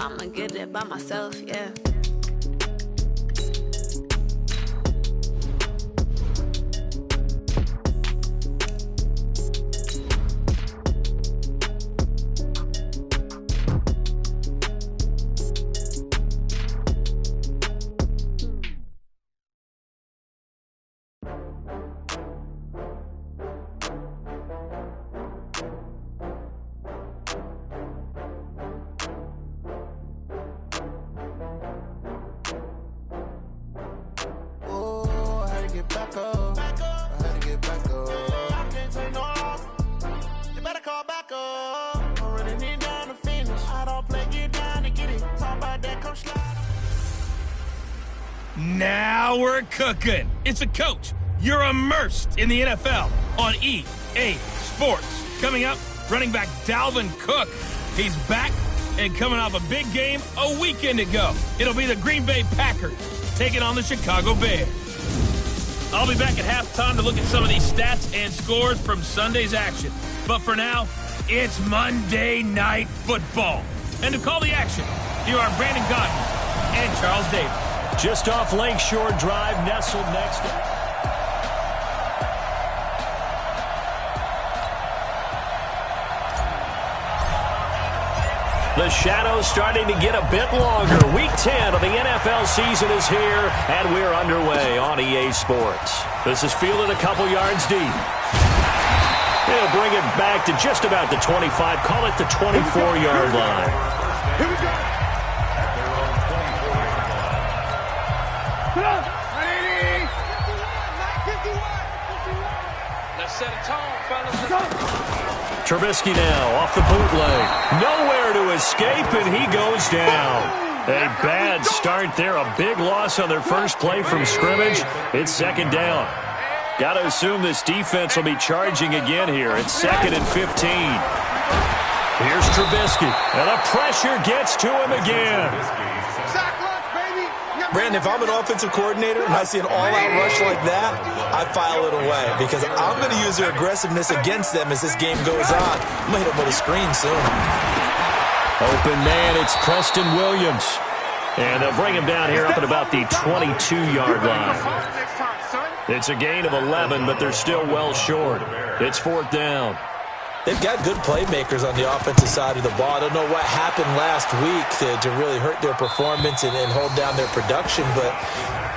I'ma get it by myself, yeah. Now we're cooking. It's a coach. You're immersed in the NFL on EA Sports. Coming up, running back Dalvin Cook. He's back and coming off a big game a weekend ago. It'll be the Green Bay Packers taking on the Chicago Bears. I'll be back at halftime to look at some of these stats and scores from Sunday's action. But for now, it's Monday Night Football. And to call the action, here are Brandon Gaudin and Charles Davis. Just off Lakeshore Drive, nestled next to... The shadows starting to get a bit longer. Week 10 of the NFL season is here, and we're underway on EA Sports. This is fielded a couple yards deep. They'll bring it back to just about the 25, call it the 24-yard line. Here we go. Let's set a tone, fellas. Trubisky now off the bootleg. Nowhere to escape, and he goes down. A bad start there. A big loss on their first play from scrimmage. It's second down. Got to assume this defense will be charging again here. It's 2nd and 15. Here's Trubisky, and the pressure gets to him again. Brandon, if I'm an offensive coordinator and I see an all-out rush like that, I file it away because I'm going to use their aggressiveness against them as this game goes on. I'm going to hit them with a screen soon. Open man, it's Preston Williams. And they'll bring him down here up at about the 22-yard line. It's a gain of 11, but they're still well short. It's 4th down. They've got good playmakers on the offensive side of the ball. I don't know what happened last week to really hurt their performance and hold down their production, but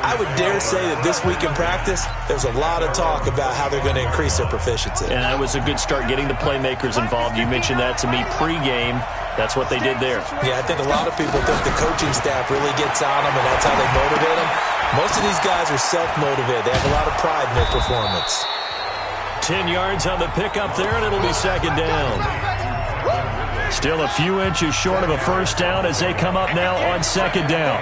I would dare say that this week in practice, there's a lot of talk about how they're going to increase their proficiency. And that was a good start getting the playmakers involved. You mentioned that to me pregame. That's what they did there. Yeah, I think a lot of people think the coaching staff really gets on them, and that's how they motivate them. Most of these guys are self-motivated. They have a lot of pride in their performance. 10 yards on the pickup there, and it'll be second down. Still a few inches short of a first down as they come up now on second down.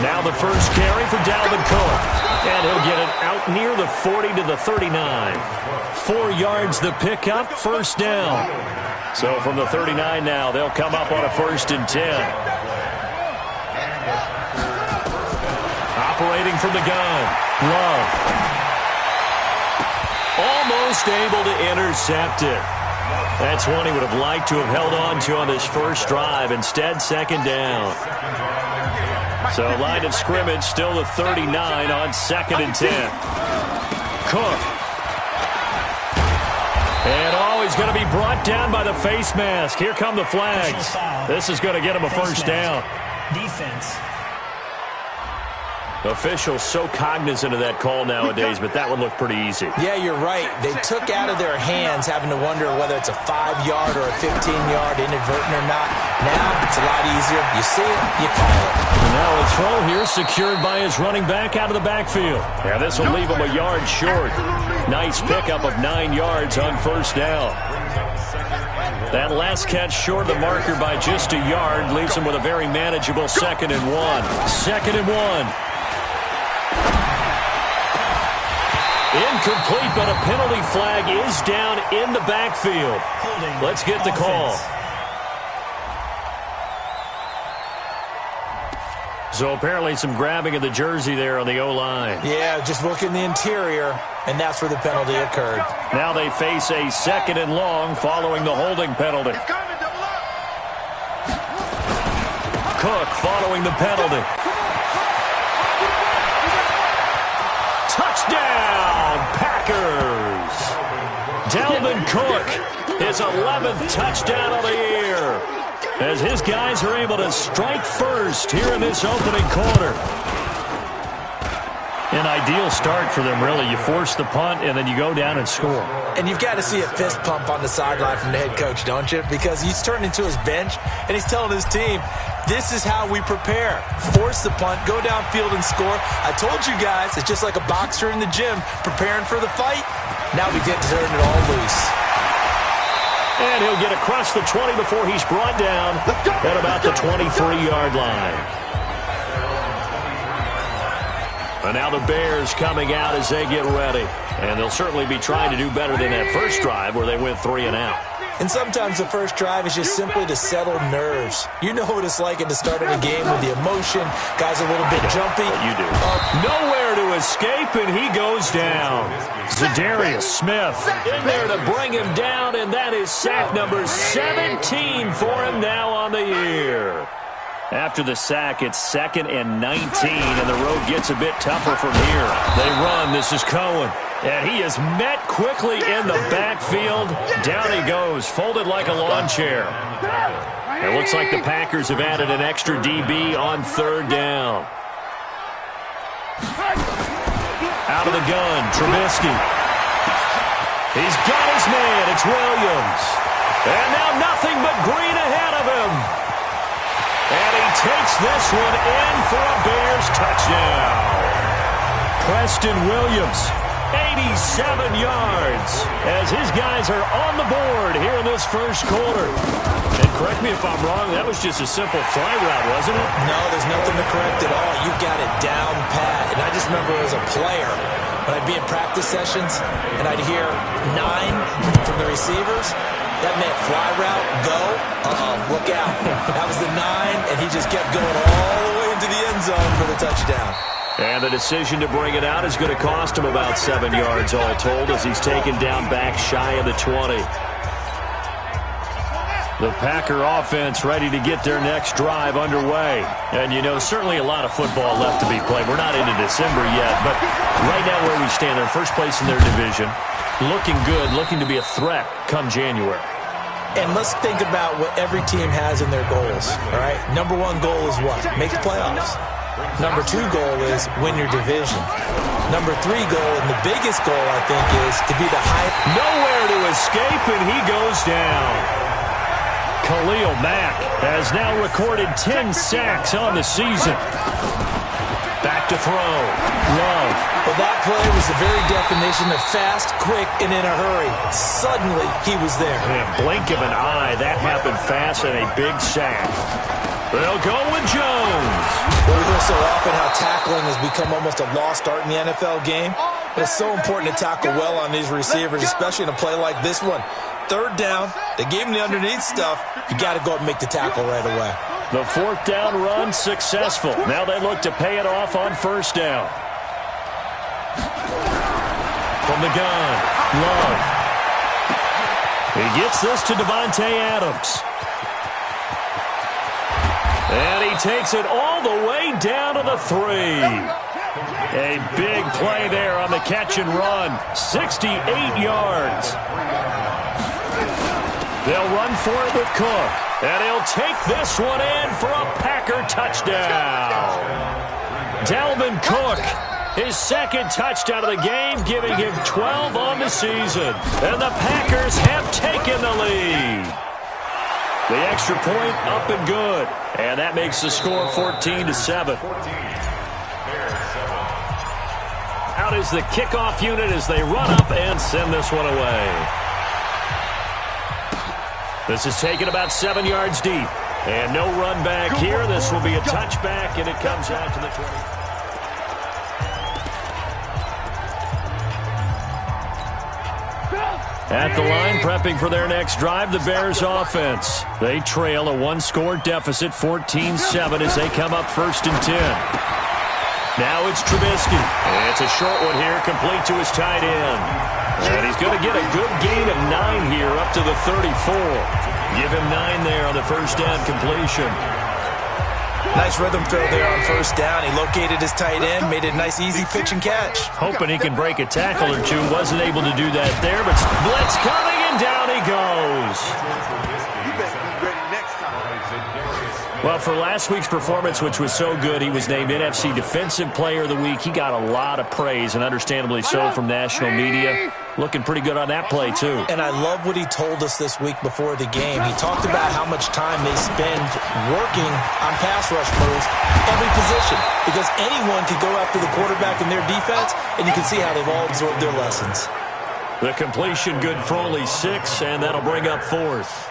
Now the first carry for Dalvin Cook. And he'll get it out near the 40 to the 39. 4 yards the pickup, first down. So from the 39 now, they'll come up on a 1st and 10. Operating from the gun, Love. Almost able to intercept it. That's one he would have liked to have held on to on this first drive. Instead, second down. So line of scrimmage still the 39 on 2nd and 10. Cook. And he's going to be brought down by the face mask. Here come the flags. This is going to get him a first down. Defense. Officials so cognizant of that call nowadays, but that one looked pretty easy. Yeah, you're right. They took out of their hands having to wonder whether it's a 5-yard or a 15-yard inadvertent or not. Now it's a lot easier. You see it, you call it. And now a throw here secured by his running back out of the backfield. Yeah, this will leave him a yard short. Nice pickup of 9 yards on first down. That last catch short of the marker by just a yard leaves him with a very manageable 2nd and 1. 2nd and 1. Incomplete, but a penalty flag is down in the backfield. Let's get the call. So apparently some grabbing of the jersey there on the O-line. Yeah, just look in the interior, and that's where the penalty occurred. Now they face a 2nd and long following the holding penalty. following the penalty. Touchdown, Packers! Dalvin Cook, his 11th touchdown of the year, as his guys are able to strike first here in this opening quarter. An ideal start for them, really. You force the punt, and then you go down and score. And you've got to see a fist pump on the sideline from the head coach, don't you? Because he's turned into his bench, and he's telling his team, this is how we prepare. Force the punt, go downfield and score. I told you guys, it's just like a boxer in the gym preparing for the fight. Now we get to turn it all loose. And he'll get across the 20 before he's brought down at about the 23-yard line. And now the Bears coming out as they get ready. And they'll certainly be trying to do better than that first drive where they went 3 and out. And sometimes the first drive is just simply to settle nerves. You know what it's like at the start of a game with the emotion. Guys are a little bit jumpy. You do. Nowhere to escape, and he goes down. Zadarius Smith in there to bring him down, and that is sack number 17 for him now on the year. After the sack, it's 2nd and 19, and the road gets a bit tougher from here. They run. This is Cohen. And he is met quickly in the backfield. Down he goes, folded like a lawn chair. It looks like the Packers have added an extra DB on 3rd down. Out of the gun, Trubisky. He's got his man. It's Williams. And now nothing but green ahead of him. And he takes this one in for a Bears touchdown. Preston Williams, 87 yards, as his guys are on the board here in this first quarter. And correct me if I'm wrong, that was just a simple fly route, wasn't it? No, there's nothing to correct at all. You got it down pat. And I just remember as a player, when I'd be in practice sessions, and I'd hear 9 from the receivers, that meant fly route, go, look out. That was the 9, and he just kept going all the way into the end zone for the touchdown. And the decision to bring it out is going to cost him about 7 yards all told as he's taken down back shy of the 20. The Packer offense ready to get their next drive underway. And, you know, certainly a lot of football left to be played. We're not into December yet, but right now where we stand, they're first place in their division. Looking good, looking to be a threat come January. And let's think about what every team has in their goals, all right? Number 1 goal is what? Make the playoffs. Number 2 goal is win your division. Number 3 goal, and the biggest goal, I think, is to be the highest. Nowhere to escape, and he goes down. Khalil Mack has now recorded 10 sacks on the season. Back to throw. Love. Well, that play was the very definition of fast, quick, and in a hurry. Suddenly, he was there. In a blink of an eye, that happened fast and a big sack. They'll go with Jones. Well, we hear so often how tackling has become almost a lost art in the NFL game. But it's so important to tackle well on these receivers, especially in a play like this one. 3rd down, they gave him the underneath stuff. You got to go up and make the tackle right away. The 4th down run successful. Now they look to pay it off on 1st down. From the gun, Love. He gets this to Devontae Adams. And he takes it all the way down to the 3. A big play there on the catch and run. 68 yards. They'll run for it with Cook. And he'll take this one in for a Packer touchdown. Dalvin Cook, his 2nd touchdown of the game, giving him 12 on the season. And the Packers have taken the lead. The extra point up and good. And that makes the score 14-7. Out is the kickoff unit as they run up and send this one away. This is taken about 7 yards deep. And no run back here. This will be a touchback, and it comes out to the 20. At the line, prepping for their next drive, the Bears offense. They trail a 1-score deficit, 14-7, as they come up 1st and 10. Now it's Trubisky. And it's a short one here, complete to his tight end. And he's going to get a good gain of 9 here, up to the 34. Give him 9 there on the 1st down completion. Nice rhythm throw there on first down. He located his tight end, made it a nice, easy pitch and catch. Hoping he can break a tackle or two. Wasn't able to do that there, but blitz coming, and down he goes. You better be ready next time. Well, for last week's performance, which was so good, he was named NFC Defensive Player of the Week. He got a lot of praise, and understandably so, from national media. Looking pretty good on that play, too. And I love what he told us this week before the game. He talked about how much time they spend working on pass rush moves, every position, because anyone can go after the quarterback in their defense, and you can see how they've all absorbed their lessons. The completion good for only 6, and that'll bring up 4th.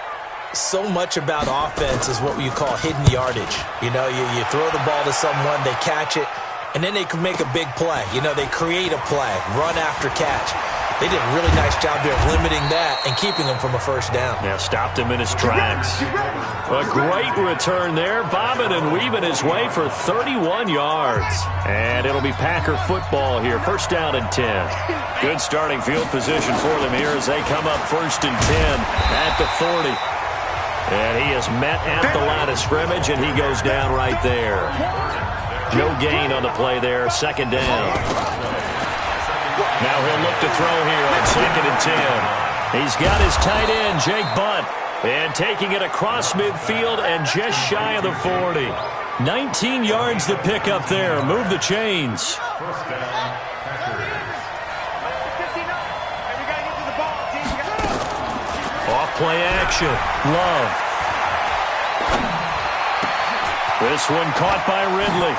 So much about offense is what you call hidden yardage. You know, you throw the ball to someone, they catch it, and then they can make a big play. You know, they create a play, run after catch. They did a really nice job there of limiting that and keeping him from a first down. Yeah, stopped him in his tracks. A great return there, bobbing and weaving his way for 31 yards. And it'll be Packer football here, first down and 10. Good starting field position for them here as they come up first and 10 at the 40. And he is met at the line of scrimmage, and he goes down right there. No gain on the play there, second down. Now he'll look to throw here on second and 10. He's got his tight end, Jake Butt, and taking it across midfield and just shy of the 40. 19 yards to pick up there. Move the chains. Off play action. Love. This one caught by Ridley.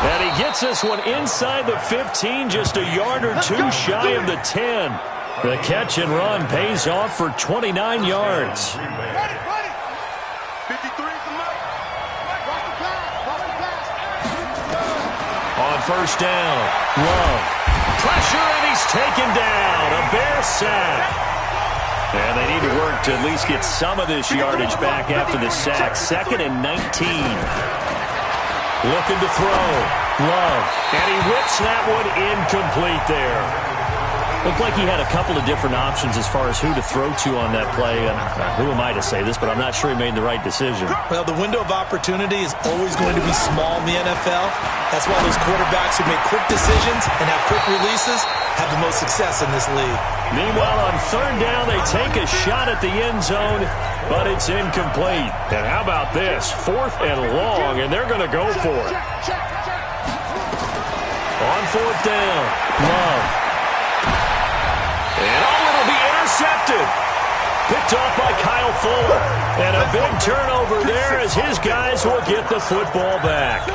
And he gets this one inside the 15, just a yard or two shy of the 10. The catch and run pays off for 29 yards. On first down, Love. Pressure, and he's taken down. A Bear sack. And they need to work to at least get some of this yardage back after the sack. Second and 19. Looking to throw. Love. And he whips that one incomplete there. Looked like he had a couple of different options as far as who to throw to on that play. And who am I to say this, but I'm not sure he made the right decision. Well, the window of opportunity is always going to be small in the NFL. That's why those quarterbacks who make quick decisions and have quick releases have the most success in this league. Meanwhile, on third down, they take a shot at the end zone, but it's incomplete. And how about this? 4th and long, and they're going to go for it. On 4th down, Love. And it'll be intercepted. Picked off by Kyle Fuller. And a big turnover there as his guys will get the football back.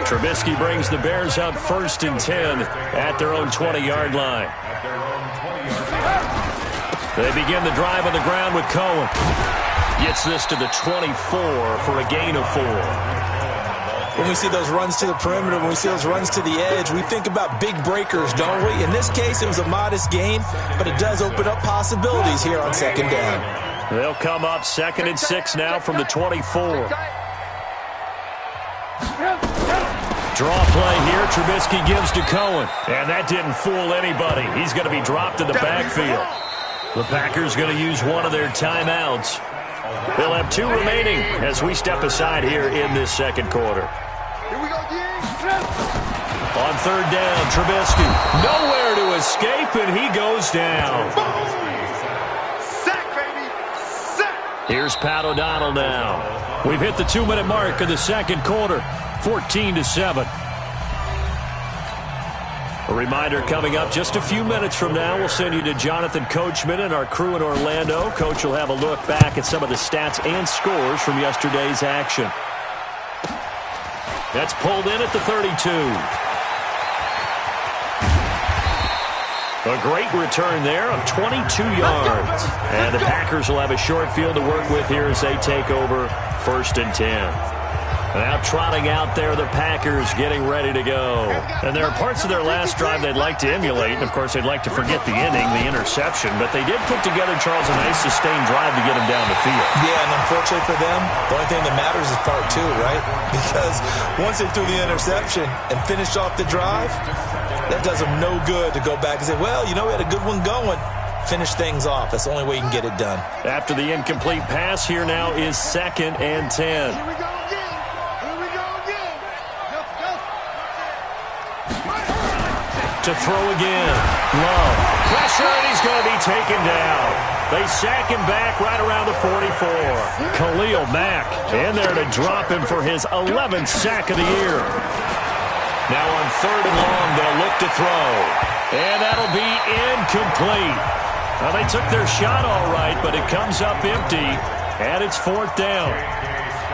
Trubisky brings the Bears up first and 10 at their own 20-yard line. They begin the drive on the ground with Cohen. Gets this to the 24 for a gain of 4. When we see those runs to the perimeter, when we see those runs to the edge, we think about big breakers, don't we? In this case, it was a modest gain, but it does open up possibilities here on second down. They'll come up second and 6 now from the 24. Draw play here. Trubisky gives to Cohen. And that didn't fool anybody. He's going to be dropped in the backfield. The Packers going to use one of their timeouts. They'll have 2 remaining as we step aside here in this second quarter. On third down, Trubisky. Nowhere to escape, and he goes down. Sack, baby. Sack. Here's Pat O'Donnell now. We've hit the 2-minute mark of the second quarter. 14-7. A reminder coming up just a few minutes from now. We'll send you to Jonathan Coachman and our crew in Orlando. Coach will have a look back at some of the stats and scores from yesterday's action. That's pulled in at the 32. A great return there of 22 yards. And the Packers will have a short field to work with here as they take over first and 10. Now trotting out there, the Packers getting ready to go. And there are parts of their last drive they'd like to emulate. And, of course, they'd like to forget the inning, the interception. But they did put together, Charles, a nice sustained drive to get them down the field. Yeah, and unfortunately for them, the only thing that matters is part 2, right? Because once they threw the interception and finished off the drive, that does them no good to go back and say, well, you know, we had a good one going. finish things off. That's the only way you can get it done. After the incomplete pass, here now is 2nd and 10. Here we go again. Here we go again. Go. To throw again. Love. Pressure, and he's going to be taken down. They sack him back right around the 44. Khalil Mack in there to drop him for his 11th sack of the year. Now on 3rd and long, they'll look to throw. And that'll be incomplete. Well, they took their shot all right, but it comes up empty, and it's 4th down.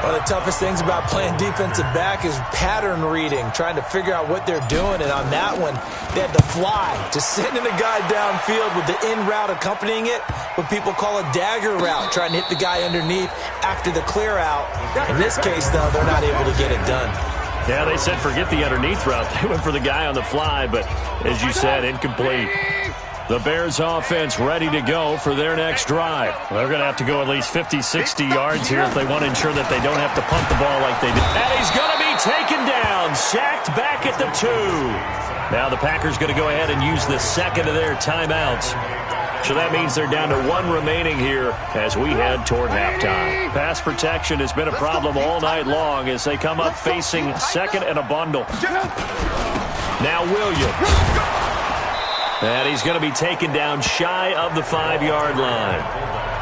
One of the toughest things about playing defensive back is pattern reading, trying to figure out what they're doing. And on that one, they had to fly, just sending a guy downfield with the in route accompanying it, what people call a dagger route, trying to hit the guy underneath after the clear out. In this case, though, they're not able to get it done. Yeah, they said forget the underneath route. They went for the guy on the fly, but as you said, incomplete. The Bears offense ready to go for their next drive. They're going to have to go at least 50, 60 yards here if they want to ensure that they don't have to punt the ball like they did. And he's going to be taken down, sacked back at the 2. Now the Packers going to go ahead and use the second of their timeouts. So that means they're down to 1 remaining here as we head toward halftime. Pass protection has been a problem all night long as they come up facing 2nd and a bundle. Now Williams. And he's going to be taken down shy of the 5-yard line.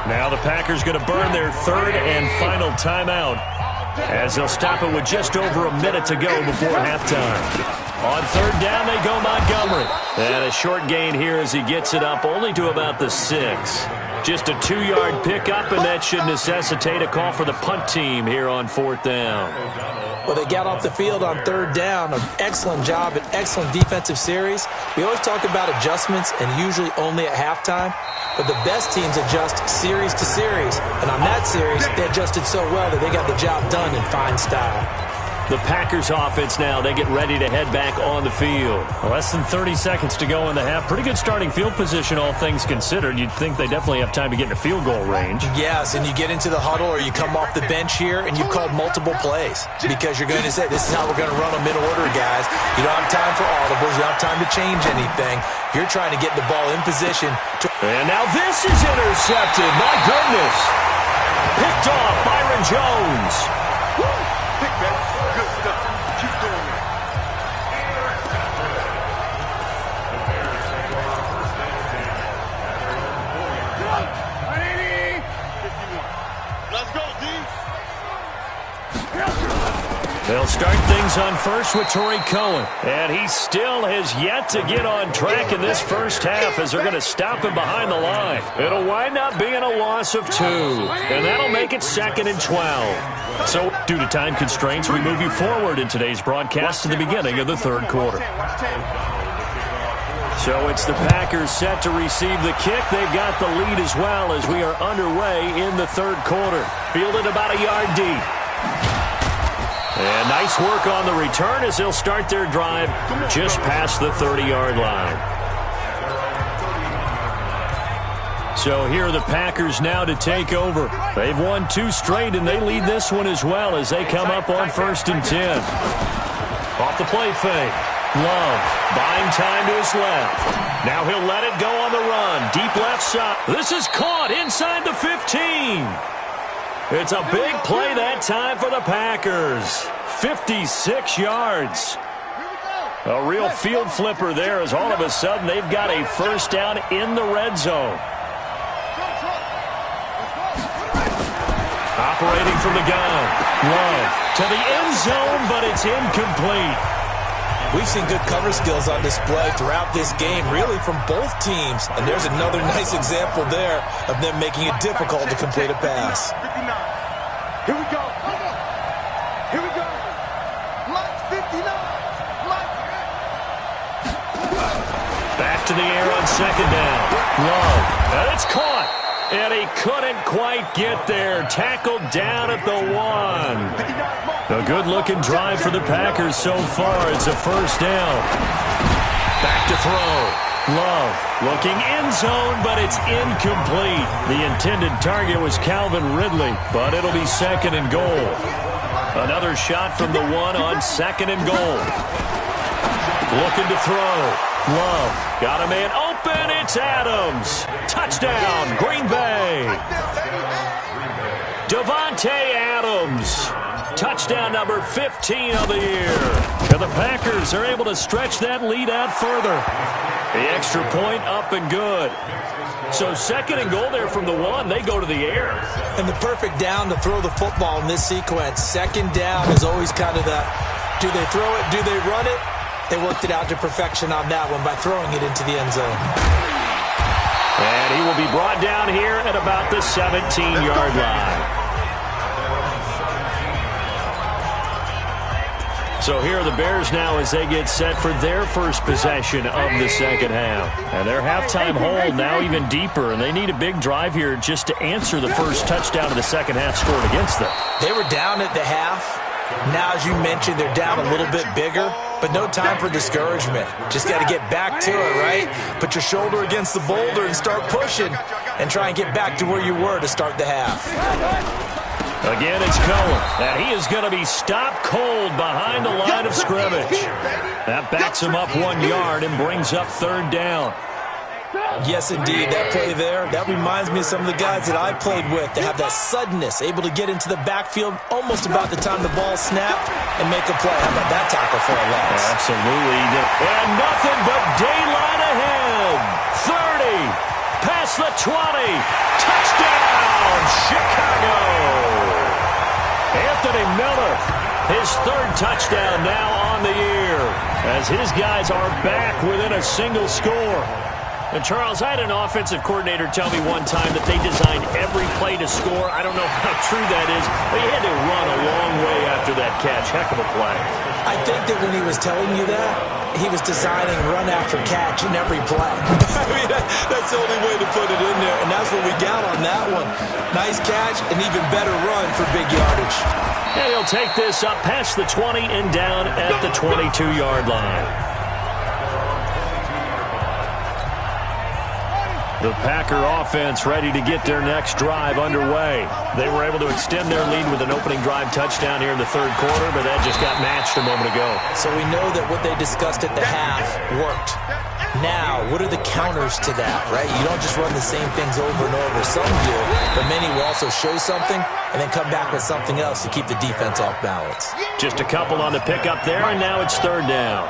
Now the Packers going to burn their 3rd and final timeout as they'll stop it with just over a minute to go before halftime. On 3rd down, they go Montgomery. And a short gain here as he gets it up only to about the 6. Just a 2-yard pickup, and that should necessitate a call for the punt team here on 4th down. Well, they got off the field on 3rd down. An excellent job, an excellent defensive series. We always talk about adjustments, and usually only at halftime. But the best teams adjust series to series. And on that series, they adjusted so well that they got the job done in fine style. The Packers offense now, they get ready to head back on the field. Less than 30 seconds to go in the half. Pretty good starting field position, all things considered. You'd think they definitely have time to get in a field goal range. Yes, and you get into the huddle or you come off the bench here and you've called multiple plays because you're going to say, this is how we're going to run them in order, guys. You don't have time for audibles. You don't have time to change anything. You're trying to get the ball in position. And now this is intercepted. My goodness. Picked off Byron Jones. Pick that. Good stuff. Keep doing it. Let's go, D. They'll start things on first with Torrey Cohen. And he still has yet to get on track in this first half as they're going to stop him behind the line. It'll wind up being a loss of 2. And that'll make it 2nd and 12. So, due to time constraints, we move you forward in today's broadcast to the beginning of the 3rd quarter. So it's the Packers set to receive the kick. They've got the lead as well as we are underway in the 3rd quarter. Fielded about a yard deep. And nice work on the return as they'll start their drive just past the 30-yard line. So here are the Packers now to take over. They've won 2 straight, and they lead this one as well as they come up on 1st and 10. Off the play fake. Love buying time to his left. Now he'll let it go on the run. Deep left side. This is caught inside the 15. It's a big play that time for the Packers. 56 yards. A real field flipper there as all of a sudden they've got a first down in the red zone. Operating from the gun. Love to the end zone, but it's incomplete. We've seen good cover skills on display throughout this game, really from both teams. And there's another nice example there of them making it difficult to complete a pass. 59. Here we go. Here we go. Lock 59. Lock. Back to the air on 2nd down. Love. And it's caught. And he couldn't quite get there. Tackled down at the 1. A good-looking drive for the Packers so far. It's a first down. Back to throw. Love looking end zone, but it's incomplete. The intended target was Calvin Ridley, but it'll be 2nd and goal. Another shot from the 1 on 2nd and goal. Looking to throw. Love got a man open. open. It's Adams. Touchdown, Green Bay. Davante Adams. Touchdown number 15 of the year. And the Packers are able to stretch that lead out further. The extra point up and good. So 2nd and goal there from the 1. They go to the air. And the perfect down to throw the football in this sequence. 2nd down is always kind of the, do they throw it, do they run it? They worked it out to perfection on that one by throwing it into the end zone. And he will be brought down here at about the 17-yard line. So here are the Bears now as they get set for their first possession of the second half. And their halftime hold now even deeper, and they need a big drive here just to answer the first touchdown of the second half scored against them. They were down at the half. Now, as you mentioned, they're down a little bit bigger, but no time for discouragement. Just got to get back to it, right? Put your shoulder against the boulder and start pushing and try and get back to where you were to start the half. Again, it's Cohen, and he is going to be stopped cold behind the line of scrimmage. That backs him up 1 yard and brings up 3rd down. Yes, indeed. That play there, that reminds me of some of the guys that I played with. They have that suddenness, able to get into the backfield almost about the time the ball snapped and make a play. How about that tackle for a loss? Absolutely. And nothing but daylight ahead. 30, past the 20. Touchdown, Chicago. Anthony Miller, his 3rd touchdown now on the year as his guys are back within a single score. And, Charles, I had an offensive coordinator tell me one time that they designed every play to score. I don't know how true that is, but he had to run a long way after that catch. Heck of a play. I think that when he was telling you that, he was designing run after catch in every play. I mean, that's the only way to put it in there, and that's what we got on that one. Nice catch, an even better run for big yardage. And he'll take this up past the 20 and down at the 22-yard line. The Packer offense ready to get their next drive underway. They were able to extend their lead with an opening drive touchdown here in the 3rd quarter, but that just got matched a moment ago. So we know that what they discussed at the half worked. Now, what are the counters to that, right? You don't just run the same things over and over. Some do, but many will also show something and then come back with something else to keep the defense off balance. Just a couple on the pickup there, and now it's 3rd down.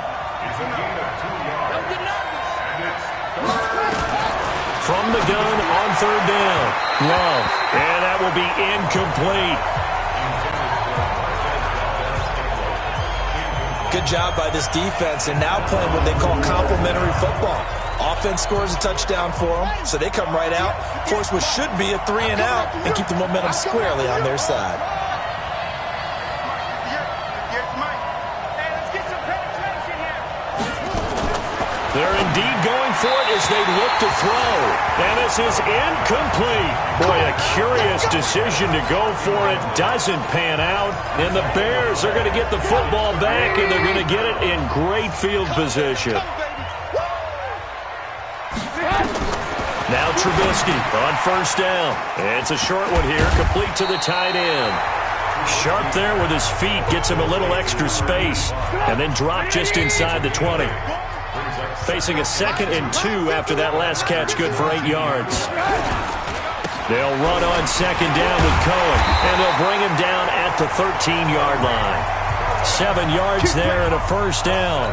From the gun on 3rd down. Love. And that will be incomplete. Good job by this defense, and now playing what they call complementary football. Offense scores a touchdown for them, so they come right out, force what should be a 3 and out, and keep the momentum squarely on their side. They're indeed going for it as they look to throw. And this is incomplete. Boy, a curious decision to go for it. Doesn't pan out. And the Bears are going to get the football back, and they're going to get it in great field position. Now Trubisky on 1st down. It's a short one here, complete to the tight end. Sharp there with his feet, gets him a little extra space, and then drop just inside the 20. Facing a 2nd and 2 after that last catch, good for 8 yards. They'll run on 2nd down with Cohen, and they'll bring him down at the 13-yard line. 7 yards there and a 1st down.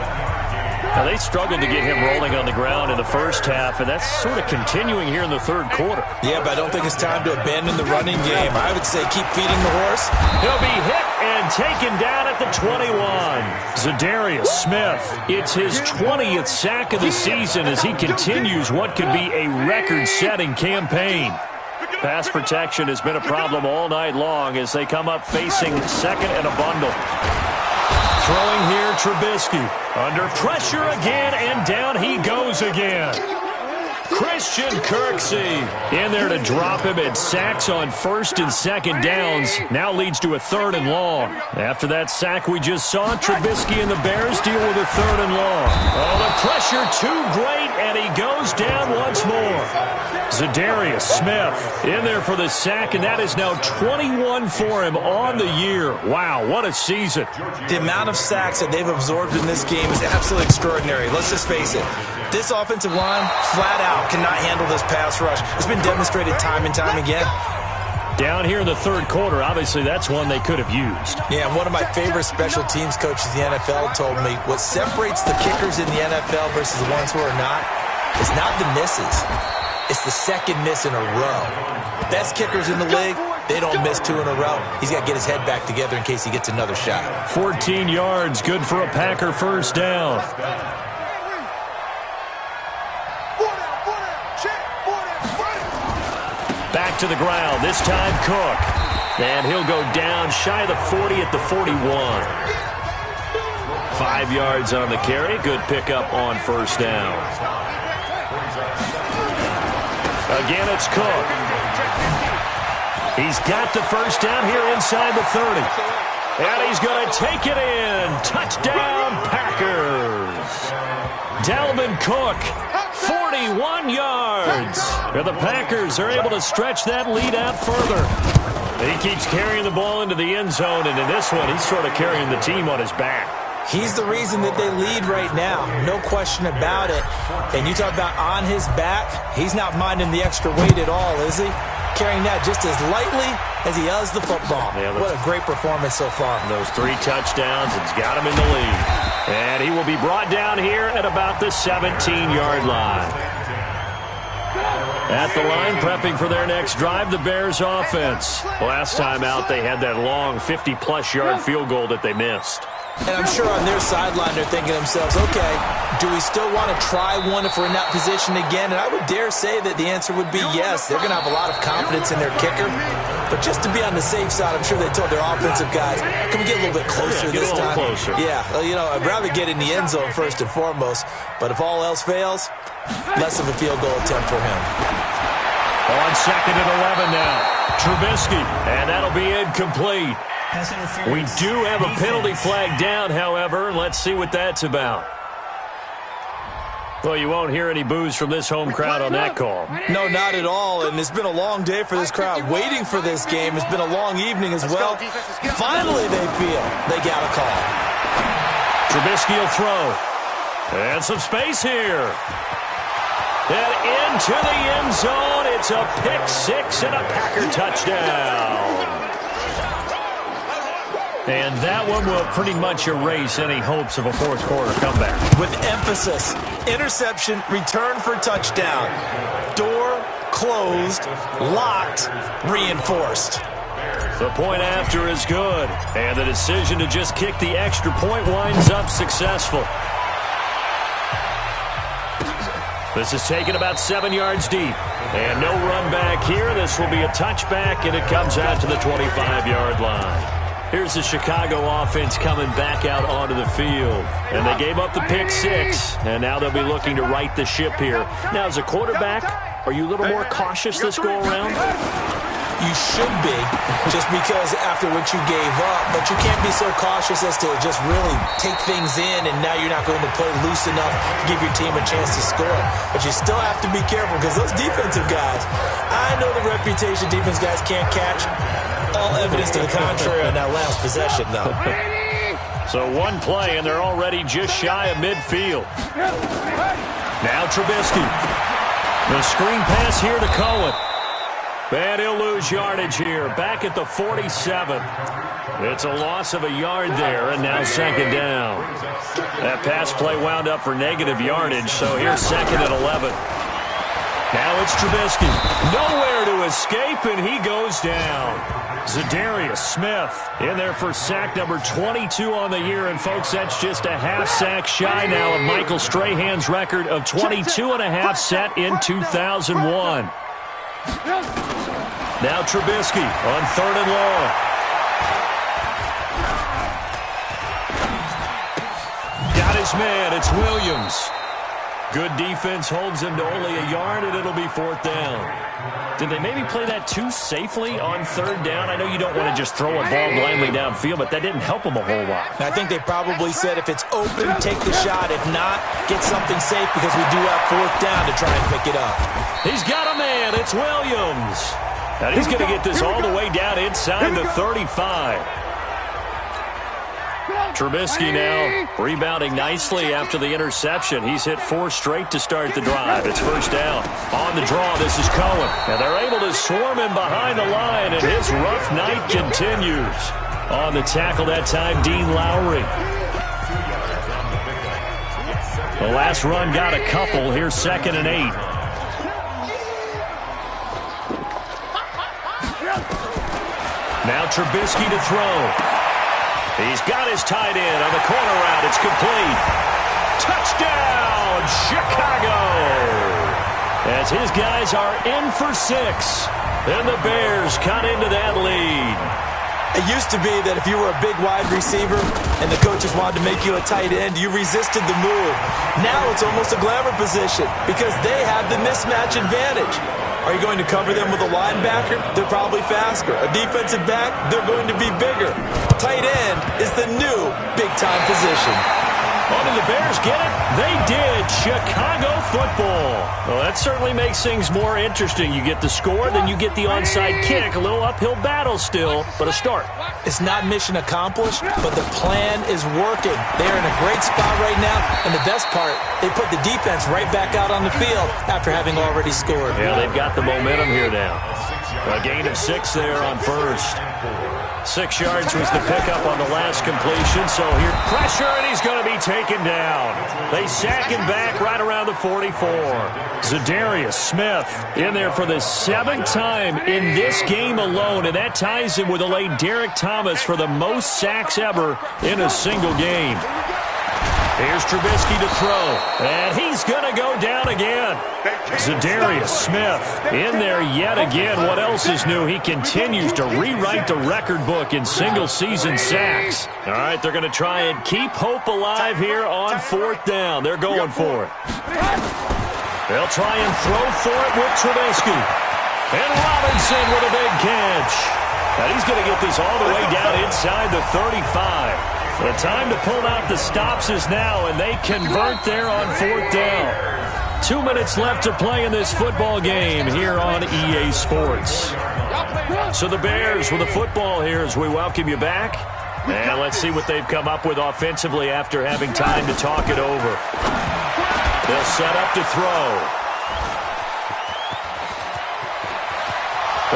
Now, they struggled to get him rolling on the ground in the 1st half, and that's sort of continuing here in the 3rd quarter. Yeah, but I don't think it's time to abandon the running game. I would say keep feeding the horse. He'll be hit and taken down at the 21. Za'Darius Smith, it's his 20th sack of the season as he continues what could be a record-setting campaign. Pass protection has been a problem all night long as they come up facing 2nd and a bundle. Throwing here, Trubisky. Under pressure again, and down he goes again. Christian Kirksey in there to drop him at sacks on first and second downs. Now leads to a 3rd and long. After that sack we just saw, Trubisky and the Bears deal with a 3rd and long. Oh, the pressure too great, and he goes down once more. Zadarius Smith in there for the sack, and that is now 21 for him on the year. Wow, what a season. The amount of sacks that they've absorbed in this game is absolutely extraordinary. Let's just face it. This offensive line, flat out, cannot handle this pass rush. It's been demonstrated time and time again. Down here in the 3rd quarter, obviously that's one they could have used. Yeah, one of my favorite special teams coaches in the NFL told me what separates the kickers in the NFL versus the ones who are not is not the misses. It's the second miss in a row. Best kickers in the league, they don't miss 2 in a row. He's got to get his head back together in case he gets another shot. 14 yards, good for a Packer first down. Back to the ground, this time Cook. And he'll go down shy of the 40 at the 41. 5 yards on the carry, good pickup on first down. Again, it's Cook. He's got the first down here inside the 30. And he's going to take it in. Touchdown, Packers. Dalvin Cook, 41 yards. And the Packers are able to stretch that lead out further. He keeps carrying the ball into the end zone, and in this one, he's sort of carrying the team on his back. He's the reason that they lead right now. No question about it. And you talk about on his back, he's not minding the extra weight at all, is he? Carrying that just as lightly as he does the football. Yeah, what a great performance so far. Those 3 touchdowns, it's got him in the lead. And he will be brought down here at about the 17-yard line. At the line, prepping for their next drive, the Bears offense. Last time out, they had that long 50-plus yard field goal that they missed. And I'm sure on their sideline they're thinking to themselves, okay, do we still want to try one if we're in that position again? And I would dare say that the answer would be yes. They're going to have a lot of confidence in their kicker. But just to be on the safe side, I'm sure they told their offensive guys, can we get a little bit closer this time? Closer. Yeah, well, you know, I'd rather get in the end zone first and foremost. But if all else fails, less of a field goal attempt for him. On 2nd and 11 now. Trubisky, and that'll be incomplete. We do have a penalty flag down, however. Let's see what that's about. Well, you won't hear any boos from this home crowd on that call. No, not at all. And it's been a long day for this crowd waiting for this game. It's been a long evening as well. Finally, they feel they got a call. Trubisky will throw. And some space here. And into the end zone. It's a pick-6 and a Packer touchdown. And that one will pretty much erase any hopes of a fourth-quarter comeback. With emphasis, interception, return for touchdown. Door closed, locked, reinforced. The point after is good. And the decision to just kick the extra point winds up successful. This is taken about 7 yards deep. And no run back here. This will be a touchback, and it comes out to the 25-yard line. Here's the Chicago offense coming back out onto the field. And they gave up the pick-6, and now they'll be looking to right the ship here. Now, as a quarterback, are you a little more cautious this go-around? You should be, just because after what you gave up. But you can't be so cautious as to just really take things in, and now you're not going to play loose enough to give your team a chance to score. But you still have to be careful, because those defensive guys, I know the reputation defense guys can't catch. All evidence to the contrary on that last possession, though. So one play, and they're already just shy of midfield. Now Trubisky. The screen pass here to Cohen. And he'll lose yardage here. Back at the 47. It's a loss of a yard there, and now 2nd down. That pass play wound up for negative yardage, so here's 2nd and 11. Now it's Trubisky. Nowhere to escape, and he goes down. Zadarius Smith in there for sack number 22 on the year. And, folks, that's just a half sack shy now of Michael Strahan's record of 22 and a half set in 2001. Now Trubisky on 3rd and long. Got his man. It's Williams. Good defense holds him to only a yard, and it'll be 4th down. Did they maybe play that too safely on 3rd down? I know you don't want to just throw a ball blindly downfield, but that didn't help them a whole lot. I think they probably said if it's open, take the shot. If not, get something safe because we do have 4th down to try and pick it up. He's got a man. It's Williams. And he's going to get this all the way down inside the 35. Trubisky now rebounding nicely after the interception. He's hit 4 straight to start the drive. It's 1st down. On the draw, this is Cohen. And they're able to swarm him behind the line, and his rough night continues. On the tackle that time, Dean Lowry. The last run got a couple. Here's 2nd and 8. Now Trubisky to throw. He's got his tight end on the corner route. It's complete. Touchdown, Chicago! As his guys are in for 6. And the Bears cut into that lead. It used to be that if you were a big wide receiver and the coaches wanted to make you a tight end, you resisted the move. Now it's almost a glamour position because they have the mismatch advantage. Are you going to cover them with a linebacker? They're probably faster. A defensive back? They're going to be bigger. Tight end is the new big-time position. Oh, did the Bears get it? They did. Chicago football. Well, that certainly makes things more interesting. You get the score, then you get the onside kick. A little uphill battle still, but a start. It's not mission accomplished, but the plan is working. They're in a great spot right now, and the best part, they put the defense right back out on the field after having already scored. Yeah, they've got the momentum here now. A gain of 6 there on 1st. 6 yards was the pickup on the last completion, so here pressure, and he's going to be taken down. They sack him back right around the 44. Za'Darius Smith in there for the 7th time in this game alone, and that ties him with the late Derek Thomas for the most sacks ever in a single game. Here's Trubisky to throw, and he's going to go down again. Za'Darius Smith in there yet again. What else is new? He continues to rewrite the record book in single-season sacks. All right, they're going to try and keep hope alive here on 4th down. They're going for it. They'll try and throw for it with Trubisky. And Robinson with a big catch. And he's going to get this all the way down inside the 35. The time to pull out the stops is now, and they convert there on 4th down. 2 minutes left to play in this football game here on EA Sports. So the Bears with the football here as we welcome you back. And let's see what they've come up with offensively after having time to talk it over. They'll set up to throw.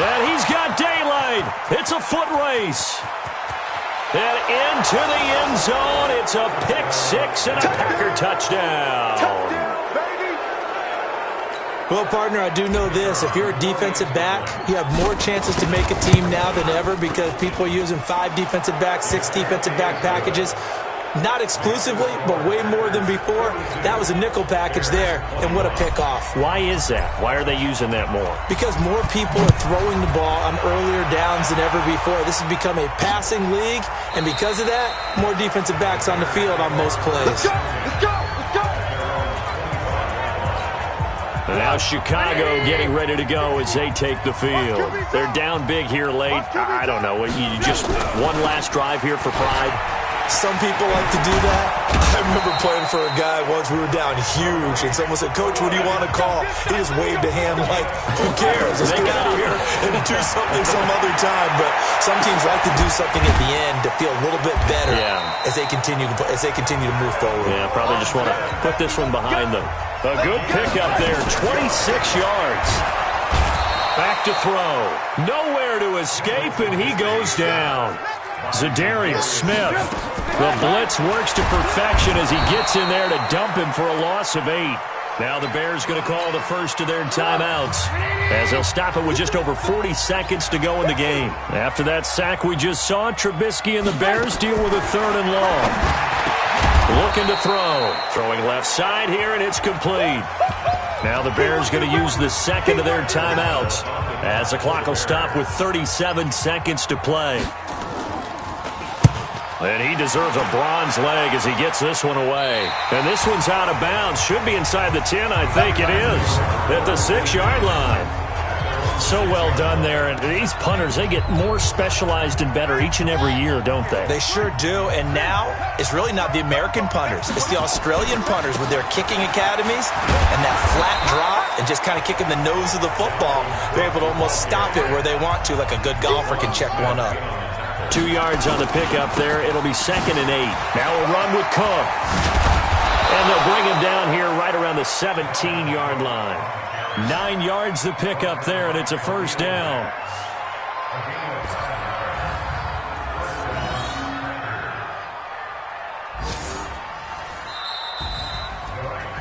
And he's got daylight. It's a foot race. And into the end zone, it's a pick 6 and a Packer touchdown. Well, partner, I do know this. If you're a defensive back, you have more chances to make a team now than ever because people are using 5 defensive backs, 6 defensive back packages. Not exclusively, but way more than before. That was a nickel package there, and what a pickoff. Why is that? Why are they using that more? Because more people are throwing the ball on earlier downs than ever before. This has become a passing league, and because of that, more defensive backs on the field on most plays. Let's go! Let's go! Let's go! And now Chicago getting ready to go as they take the field. They're down big here late. I don't know. You just one last drive here for pride. Some people like to do that. I remember playing for a guy once. We were down huge, and someone said, "Coach, what do you want to call?" He just waved a hand like, "Who cares? Let's get out of here and do something some other time." But some teams like to do something at the end to feel a little bit better as they continue to move forward. Yeah, probably just want to put this one behind them. A good pickup there, 26 yards. Back to throw. Nowhere to escape, and he goes down. Za'Darius Smith. The blitz works to perfection as he gets in there to dump him for a loss of 8. Now the Bears going to call the first of their timeouts as they'll stop it with just over 40 seconds to go in the game. After that sack we just saw, Trubisky and the Bears deal with a 3rd and long. Looking to throw. Throwing left side here, and it's complete. Now the Bears going to use the second of their timeouts as the clock will stop with 37 seconds to play. And he deserves a bronze leg as he gets this one away. And this one's out of bounds. Should be inside the 10, I think it is. At the 6-yard line. So well done there. And these punters, they get more specialized and better each and every year, don't they? They sure do. And now, it's really not the American punters. It's the Australian punters with their kicking academies and that flat drop and just kind of kicking the nose of the football. They're able to almost stop it where they want to, like a good golfer can check one up. 2 yards on the pickup there. It'll be 2nd and 8. Now a run with Cook. And they'll bring him down here right around the 17-yard line. 9 yards the pickup there, and it's a first down.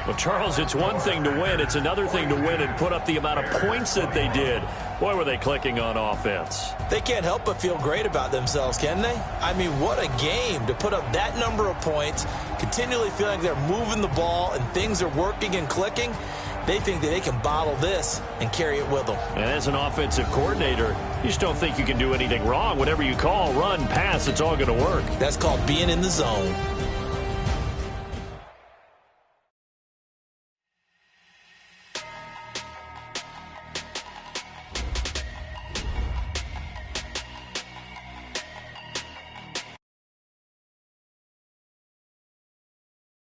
Well, Charles, it's one thing to win. It's another thing to win and put up the amount of points that they did. Boy, were they clicking on offense. They can't help but feel great about themselves, can they? I mean, what a game to put up that number of points, continually feeling they're moving the ball and things are working and clicking. They think that they can bottle this and carry it with them. And as an offensive coordinator, you just don't think you can do anything wrong. Whatever you call, run, pass, it's all going to work. That's called being in the zone.